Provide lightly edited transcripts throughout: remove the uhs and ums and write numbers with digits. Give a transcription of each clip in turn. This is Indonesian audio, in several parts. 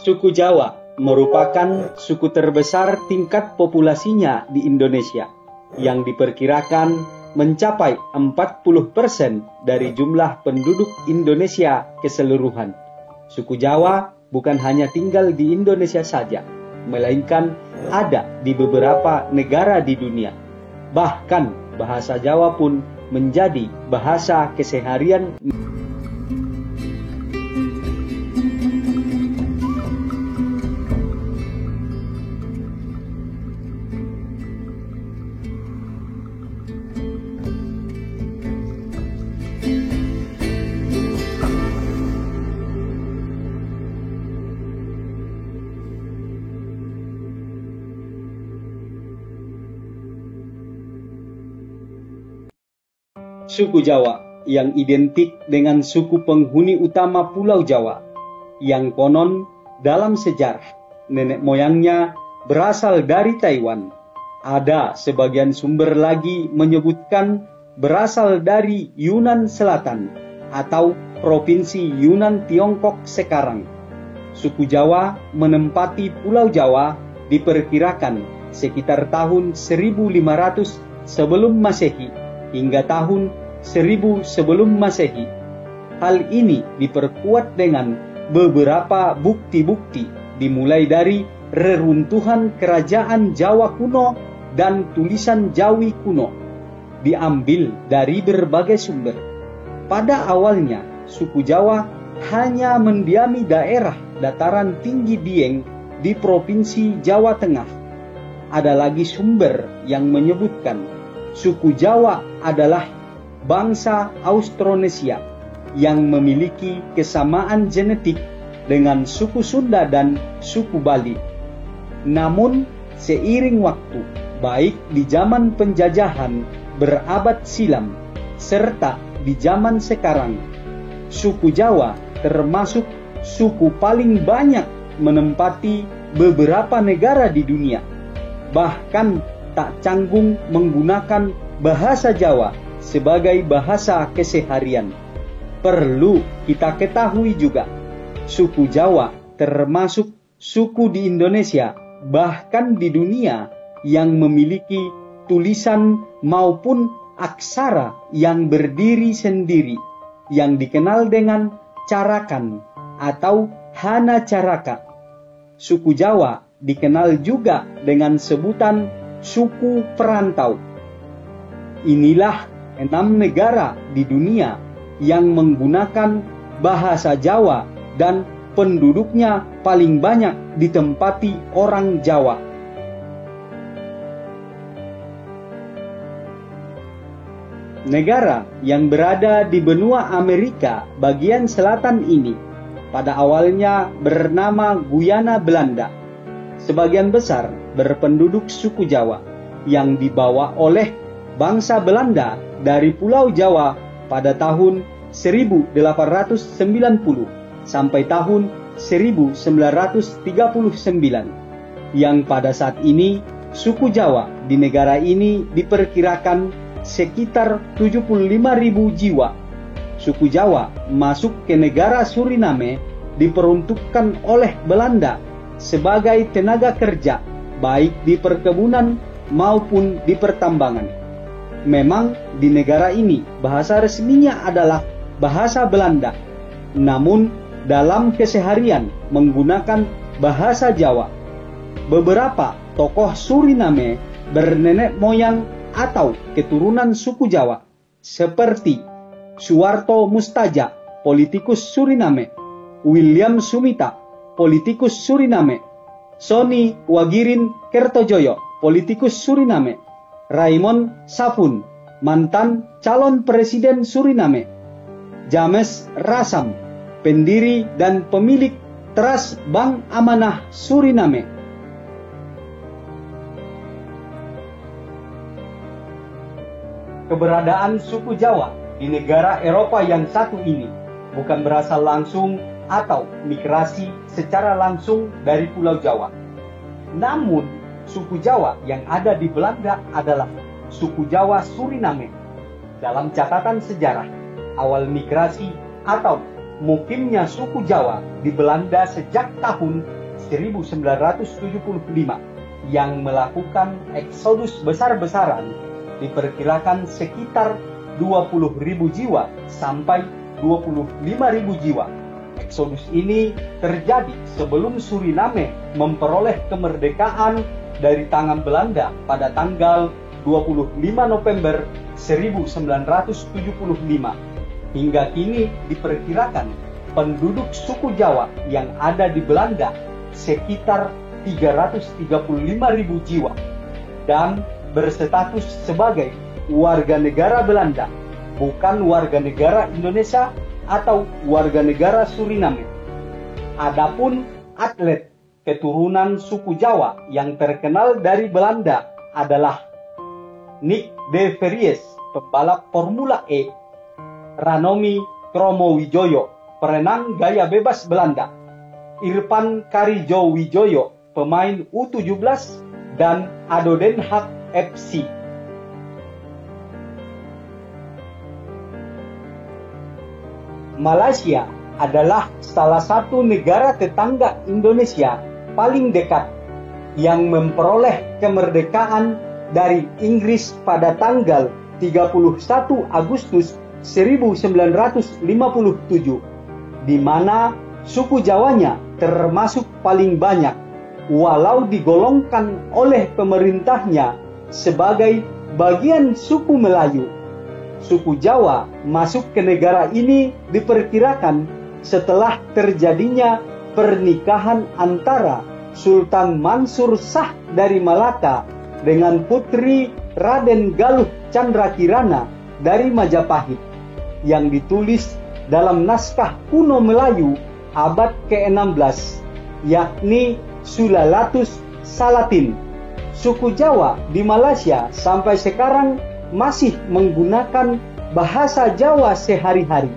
Suku Jawa merupakan suku terbesar tingkat populasinya di Indonesia, yang diperkirakan mencapai 40% dari jumlah penduduk Indonesia keseluruhan. Suku Jawa bukan hanya tinggal di Indonesia saja, melainkan ada di beberapa negara di dunia. Bahkan bahasa Jawa pun menjadi bahasa keseharian. Suku Jawa yang identik dengan suku penghuni utama Pulau Jawa, yang konon dalam sejarah nenek moyangnya berasal dari Taiwan. Ada sebagian sumber lagi menyebutkan berasal dari Yunan Selatan atau Provinsi Yunan Tiongkok sekarang. Suku Jawa menempati Pulau Jawa diperkirakan sekitar tahun 1500 sebelum Masehi hingga tahun 1000 sebelum Masehi. Hal ini diperkuat dengan beberapa bukti-bukti, dimulai dari reruntuhan kerajaan Jawa kuno dan tulisan Jawi kuno, diambil dari berbagai sumber. Pada awalnya, suku Jawa hanya mendiami daerah dataran tinggi Dieng di Provinsi Jawa Tengah. Ada lagi sumber yang menyebutkan suku Jawa adalah bangsa Austronesia yang memiliki kesamaan genetik dengan suku Sunda dan suku Bali. Namun, seiring waktu, baik di zaman penjajahan berabad silam serta di zaman sekarang, suku Jawa termasuk suku paling banyak menempati beberapa negara di dunia. Bahkan tak canggung menggunakan bahasa Jawa sebagai bahasa keseharian. Perlu kita ketahui juga, suku Jawa termasuk suku di Indonesia, bahkan di dunia, yang memiliki tulisan maupun aksara yang berdiri sendiri, yang dikenal dengan carakan atau hana caraka. Suku Jawa dikenal juga dengan sebutan suku perantau. Inilah 6 negara di dunia yang menggunakan bahasa Jawa dan penduduknya paling banyak ditempati orang Jawa. Negara yang berada di benua Amerika bagian selatan ini pada awalnya bernama Guyana Belanda. Sebagian besar berpenduduk suku Jawa yang dibawa oleh bangsa Belanda dari Pulau Jawa pada tahun 1890 sampai tahun 1939, yang pada saat ini suku Jawa di negara ini diperkirakan sekitar 75.000 jiwa. Suku Jawa masuk ke negara Suriname diperuntukkan oleh Belanda sebagai tenaga kerja baik di perkebunan maupun di pertambangan. Memang di negara ini bahasa resminya adalah bahasa Belanda, namun dalam keseharian menggunakan bahasa Jawa. Beberapa tokoh Suriname bernenek moyang atau keturunan suku Jawa, seperti Suwarto Mustaja, politikus Suriname, William Sumita, politikus Suriname, Soni Wagirin Kertojoyo, politikus Suriname, Raymond Safun, mantan calon presiden Suriname, James Rasam, pendiri dan pemilik Trust Bank Amanah Suriname. Keberadaan suku Jawa di negara Eropa yang satu ini bukan berasal langsung atau migrasi secara langsung dari Pulau Jawa. Namun, suku Jawa yang ada di Belanda adalah suku Jawa Suriname. Dalam catatan sejarah, awal migrasi atau mukimnya suku Jawa di Belanda sejak tahun 1975 yang melakukan eksodus besar-besaran, diperkirakan sekitar 20.000 jiwa sampai 25.000 jiwa. Eksodus ini terjadi sebelum Suriname memperoleh kemerdekaan dari tangan Belanda pada tanggal 25 November 1975. Hingga kini diperkirakan penduduk suku Jawa yang ada di Belanda sekitar 335.000 jiwa dan berstatus sebagai warga negara Belanda, bukan warga negara Indonesia atau warga negara Suriname. Adapun atlet keturunan suku Jawa yang terkenal dari Belanda adalah Nick de Vries, pembalap Formula E, Ranomi Kromowidjojo, perenang gaya bebas Belanda, Irfan Karijowijoyo, pemain U17, dan ADO Den Haag FC. Malaysia adalah salah satu negara tetangga Indonesia paling dekat yang memperoleh kemerdekaan dari Inggris pada tanggal 31 Agustus 1957, di mana suku Jawanya termasuk paling banyak, walau digolongkan oleh pemerintahnya sebagai bagian suku Melayu. Suku Jawa masuk ke negara ini diperkirakan setelah terjadinya pernikahan antara Sultan Mansur Shah dari Malaka dengan putri Raden Galuh Candrakirana dari Majapahit, yang ditulis dalam naskah kuno Melayu abad ke-16, yakni Sulalatus Salatin. Suku Jawa di Malaysia sampai sekarang masih menggunakan bahasa Jawa sehari-hari.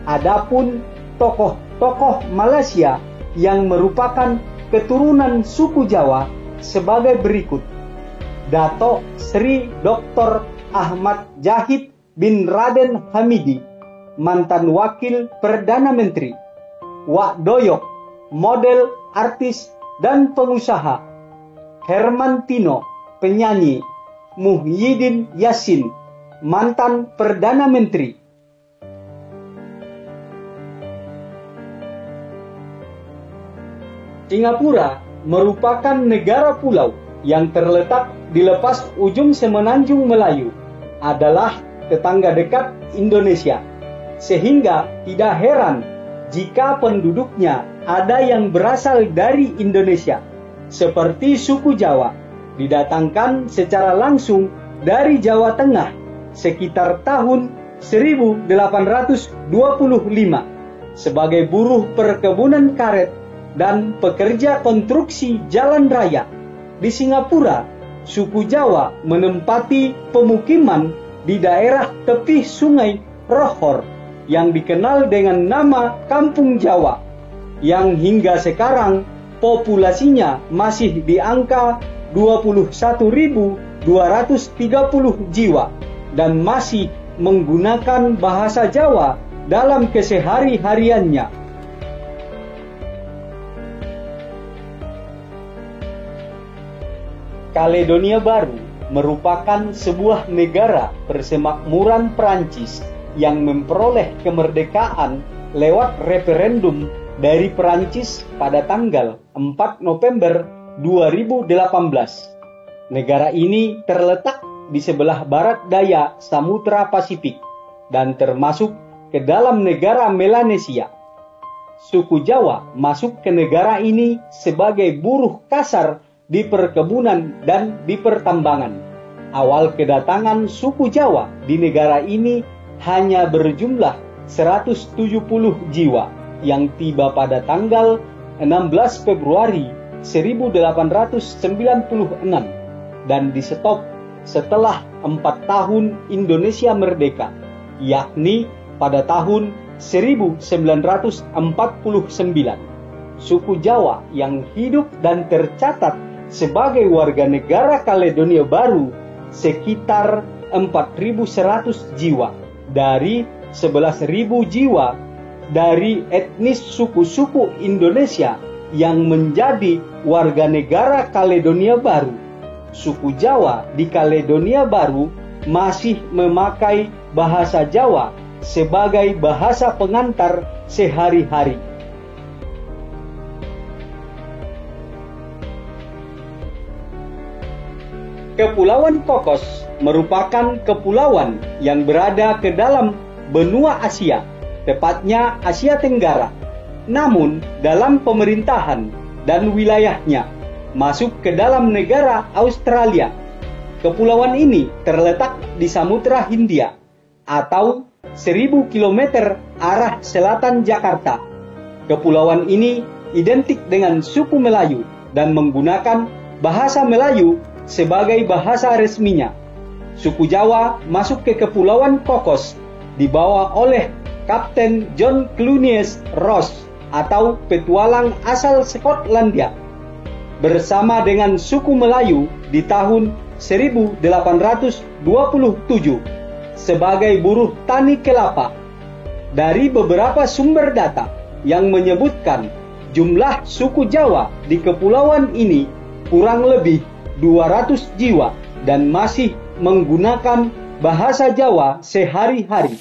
Adapun tokoh-tokoh Malaysia yang merupakan keturunan suku Jawa sebagai berikut: Dato Sri Dr. Ahmad Jahid bin Raden Hamidi, mantan wakil Perdana Menteri; Wak Doyok, model, artis, dan pengusaha; Herman Tino, penyanyi; Muhyiddin Yassin, mantan Perdana Menteri. Singapura merupakan negara pulau yang terletak di lepas ujung semenanjung Melayu, adalah tetangga dekat Indonesia, sehingga tidak heran jika penduduknya ada yang berasal dari Indonesia, seperti suku Jawa, didatangkan secara langsung dari Jawa Tengah sekitar tahun 1825 sebagai buruh perkebunan karet dan pekerja konstruksi jalan raya. Di Singapura, suku Jawa menempati pemukiman di daerah tepi sungai Rohor yang dikenal dengan nama Kampung Jawa, yang hingga sekarang populasinya masih di angka 21.230 jiwa dan masih menggunakan bahasa Jawa dalam kesehari-hariannya. Kaledonia Baru merupakan sebuah negara persemakmuran Perancis yang memperoleh kemerdekaan lewat referendum dari Perancis pada tanggal 4 November 2018. Negara ini terletak di sebelah barat daya Samudra Pasifik dan termasuk ke dalam negara Melanesia. Suku Jawa masuk ke negara ini sebagai buruh kasar di perkebunan dan di pertambangan. Awal kedatangan suku Jawa di negara ini hanya berjumlah 170 jiwa yang tiba pada tanggal 16 Februari 1896 dan di stop setelah 4 tahun Indonesia merdeka, yakni pada tahun 1949. Suku Jawa yang hidup dan tercatat sebagai warga negara Kaledonia Baru sekitar 4.100 jiwa dari 11.000 jiwa dari etnis suku-suku Indonesia yang menjadi warga negara Kaledonia Baru. Suku Jawa di Kaledonia Baru masih memakai bahasa Jawa sebagai bahasa pengantar sehari-hari. Kepulauan Cocos merupakan kepulauan yang berada ke dalam benua Asia, tepatnya Asia Tenggara. Namun, dalam pemerintahan dan wilayahnya masuk ke dalam negara Australia. Kepulauan ini terletak di Samudra Hindia atau 1000 km arah selatan Jakarta. Kepulauan ini identik dengan suku Melayu dan menggunakan bahasa Melayu sebagai bahasa resminya. Suku Jawa masuk ke Kepulauan Cocos dibawa oleh Kapten John Clunies Ross atau petualang asal Skotlandia bersama dengan suku Melayu di tahun 1827 sebagai buruh tani kelapa. Dari beberapa sumber data yang menyebutkan jumlah suku Jawa di kepulauan ini kurang lebih 200 jiwa dan masih menggunakan bahasa Jawa sehari-hari.